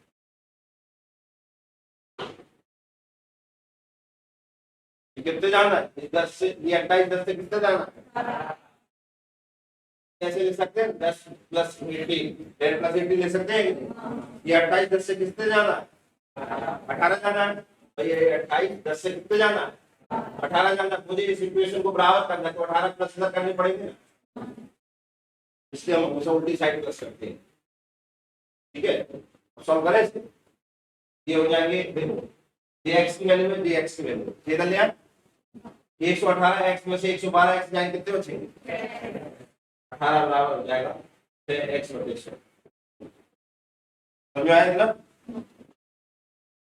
कितने जाना है? 10 से, ये 28 10 से कितने जाना है? कैसे ले सकते हैं? 10 + 80, 10 + 80 ले सकते हैं। ये 28 10 से कितने जाना है? 18 जाना है। तो ये 28 10 से कितने जाना है? 18 जाना है। मुझे इस इक्वेशन को बराबर करना है, तो 18 प्लस इधर करने पड़ेंगे ना, इसलिए हम उसे उल्टी साइड प्लस करते हैं। ठीक है, सॉल्व करें इसको। ये हो जाएंगे, देखो dx की वैल्यू में dx की वैल्यू ये कर लिया। 118 x में से 112 x जाएंगे, कितने बचेंगे? 18 बराबर हो जाएगा 6x/100। समझ आया ना?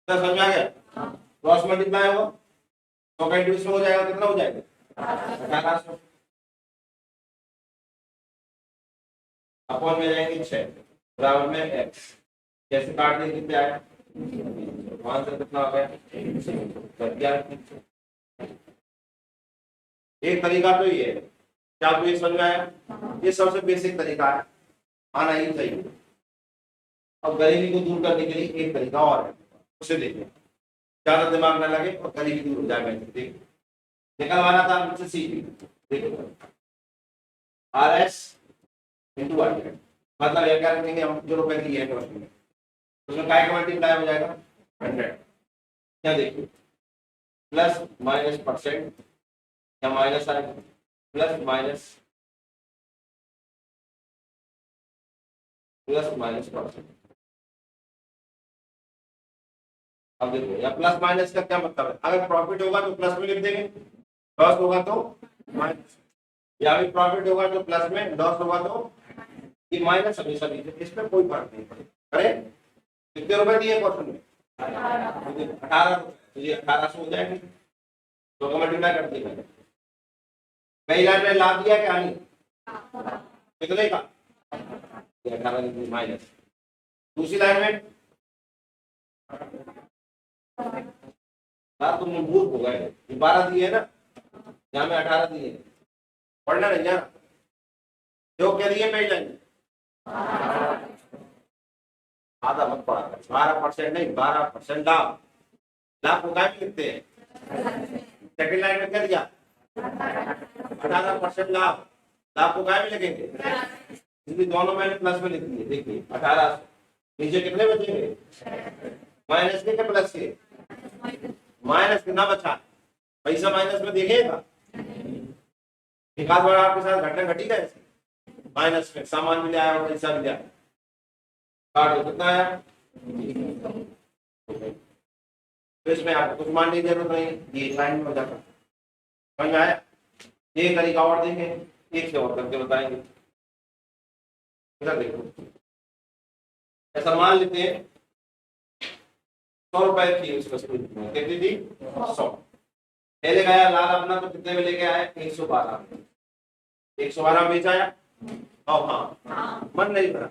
समझ आ गया? क्रॉस मल्टीप्लाई होगा, 100 का इंटू हो जाएगा, कितना हो जाएगा? 1800 अपॉन में जाएंगे 6 बराबर में x। कैसे काट दें? कितने आए? आंसर कितना आ गया? एक तरीका तो ये है, क्या आपको ये समझ में आया? ये सबसे बेसिक तरीका है, आना ही चाहिए। अब गरीबी को दूर करने के लिए एक तरीका और है, उसे देखिए, ज्यादा दिमाग न लगे और गरीबी दूर हो जाए। निकलवाना था मुझसे सीबी, देखो RS × 100 मतलब ये क्या रखेंगे हम, जो रुपए दिए हैं रखेंगे, उसमें काय का मल्टीप्लाई हो जाएगा 100। क्या देखिए प्लस माइनस परसेंट या माइनस आएगा, प्लस माइनस परसेंट। अब देखो या प्लस माइनस का क्या मतलब है, अगर प्रॉफिट होगा तो प्लस में लिख देंगे, लॉस होगा तो माइनस, या फिर प्रॉफिट होगा तो प्लस में, लॉस होगा तो ये माइनस हमेशा लीजिए, इसमें कोई फर्क नहीं पड़ेगा। अरे कितने रुपए दिए क्वेश्चन में, 18 रुपए, तो ये 1800 हो जाएंगे, तो मल्टीप्लाई कर दिया मैंने। पहली लाइन में लाभ दिया क्या नहीं, कितने का 18 माइनस, दूसरी लाइन में तुम मूर्ख हो गए, 12 दिए ना, यहाँ में 18 दिए, पढ़ना नहीं यार, जो क्या दिए पहले लाइन आधा मत पढ़ा, 12% नहीं 12% लाभ, लाभ को क्या लिखते हैं, सेकंड लाइन में क्या दिया 18% लाभ, लाभ को क्या में लिखेंगे, इसलिए दोनों मैंने प्लस में लिख दिए। देखिए 18, नीचे कितने बचेंगे, माइनस के प्लस के, माइनस कितना बचा, पैसा माइनस में देखेगा, एक आध बार आपके साथ घटना घटी है माइनस में, सामान भी ले आया और पैसा भी ले आया, काटो कितना आया, तो इसमें आपको कुछ मानने की जरूरत नहीं, ये लाइन में हो जाता, समझ में आया। ये तरीका और देखें, एक से और करके बताएंगे। इधर देखो, ऐसा मान लेते हैं 100 रुपए थी उस वस्तु में, कितनी थी 100, पहले गया लाल अपना तो कितने में लेके आया 112, 112 बेचा आया, और हाँ मन नहीं भरा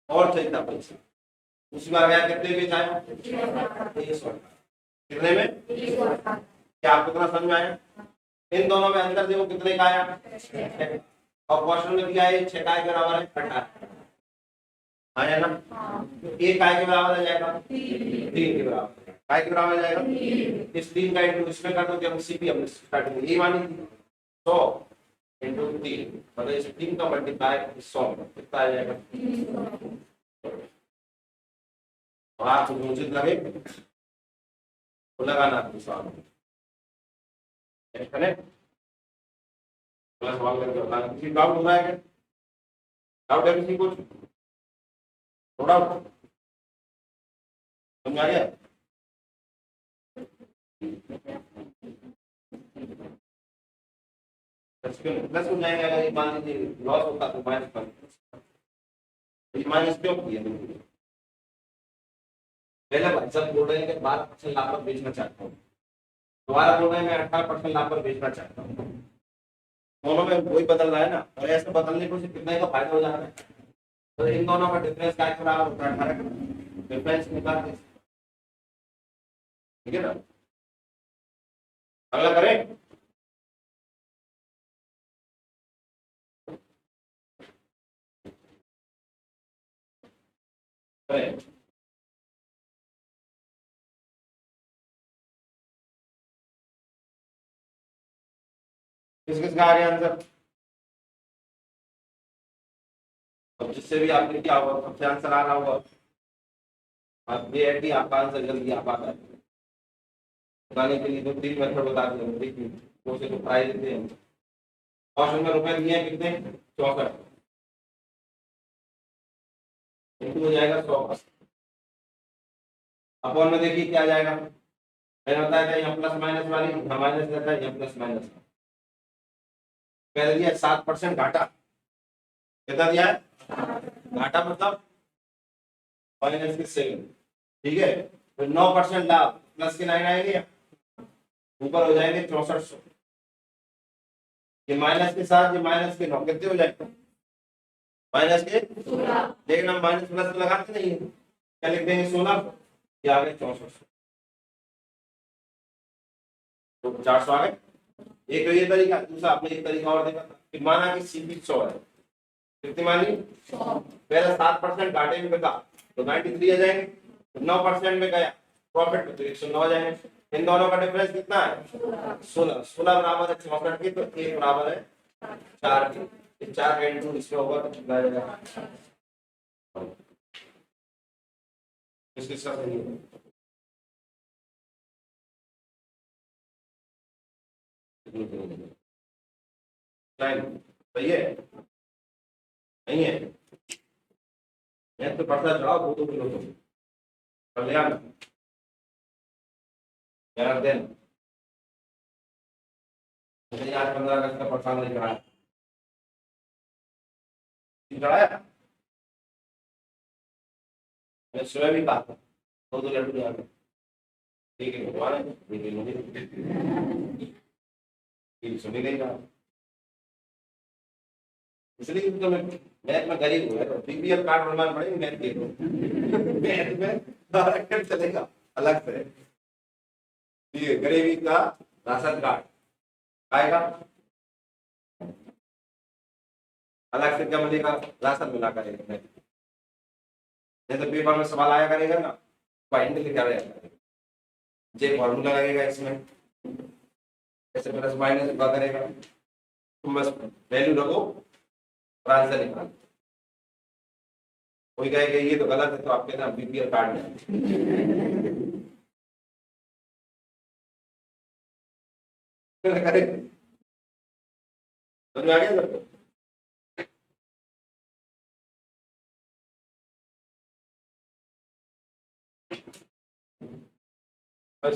और चाहिए था पैसा, उसी बार गया कितने बेचा आया 100, कितने में, क्या आपको कितना समझ में आया। इन दोनों में अंतर देखो कितने का आया, और क्वेश्चन में दिया है 6 काय के बराबर है 18, आया ना, तो 1 काय के बराबर आ जाएगा 3 के बराबर, काय के बराबर आ जाएगा, इस 3 का इंटू इसमें कर दो, जब सीपी हमने स्टार्टिंग में यही मानी थी, 100 इंटू 3 मतलब इस 3 का मल्टीप्लाई 100 कितना आ जाएगा, और आपको उचित लगे तो लगाना आपके सामने करें, प्लस सवाल करके बताना। किसी डाउट हो रहा है क्या, डाउट है किसी को, थोड़ा समझ आ गया, प्लस हो जाएंगे, अगर मान लीजिए लॉस होता तो माइनस कर, माइनस क्यों किया, पहले भाई सब बोल रहे हैं कि 12% लाभ पर बेचना चाहता हूँ, दोबारा बोल रहे हैं मैं 18% लाभ पर बेचना चाहता हूँ, दोनों में वही बदल रहा है ना, और ऐसे बदलने को कितने का फायदा हो जा रहा है, तो इन दोनों का डिफरेंस क्या बराबर होता है 18 का, डिफरेंस निकाल के, ठीक है ना। अगला करें, करें किस किस का आ गया आंसर, अब जिससे भी आपने क्या होगा सबसे आंसर आ रहा होगा, आप ये है कि आपका आंसर जल्दी आ पाता है, बताने के लिए तो 3 मेथड बता दें, देखिए दो से तो प्राइस देते हैं, क्वेश्चन में रुपए दिए हैं कितने 64, इंटू हो जाएगा 100, अपॉन में देखिए क्या आ जाएगा, मैंने बताया था यहाँ प्लस माइनस वाली, माइनस रहता है यहाँ प्लस माइनस, पहले दिया 7% घाटा, कितना दिया है घाटा मतलब माइनस के 7, ठीक है, तो 9% लाभ, प्लस के 9 आएंगे, ऊपर हो जाएंगे 6400, ये माइनस के साथ ये माइनस के 9 कितने हो जाएंगे, माइनस के 16, लेकिन हम माइनस प्लस लगाते नहीं है, क्या लिख देंगे 16, ये आ गए 6400, तो 400 आ गए। एक तो ये तरीका, दूसरा आपने एक तरीका और देखा कि माना कि सीपी 100 है, कितनी मानी 100, पहले 7% घाटे में बिका तो 93 आ जाएंगे, 9% में गया प्रॉफिट तो 109 आ जाएंगे, इन दोनों का डिफरेंस कितना है 16, 16 बराबर है 64 के, तो 1 बराबर है 4 के, 4 का इंटू इसमें होगा तो कितना आ जाएगा इसके साथ नहीं है। लाइन सही है नहीं है। मैं तो पड़ता चढ़ाओ 2-2 किलो तुम कल्याण यार दिन मुझे आज 15 अगस्त का प्रसाद नहीं चढ़ाया। चढ़ाया मैं सुबह भी कहा 2-2 लड्डू यहाँ पे ठीक है भगवान है ये सुनी नहीं कहा इसलिए तो मैथ में गरीब हूँ तो बीपीएल कार्ड बनवाना पड़ेगा मैथ के मैथ में सारा चलेगा अलग से। ये गरीबी का राशन कार्ड आएगा अलग से क्या मिलेगा राशन मिला करेगा जैसे पेपर में सवाल आया करेगा ना पॉइंट लिखा रहेगा जे फॉर्मूला लगेगा इसमें ऐसे प्लस माइनस हुआ करेगा तुम बस वैल्यू रखो और आंसर निकालो। कोई कहेगा ये तो गलत है तो आपके ना बीपीएल कार्ड में समझ आ गया सर।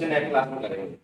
नेक्स्ट क्लास में करेंगे।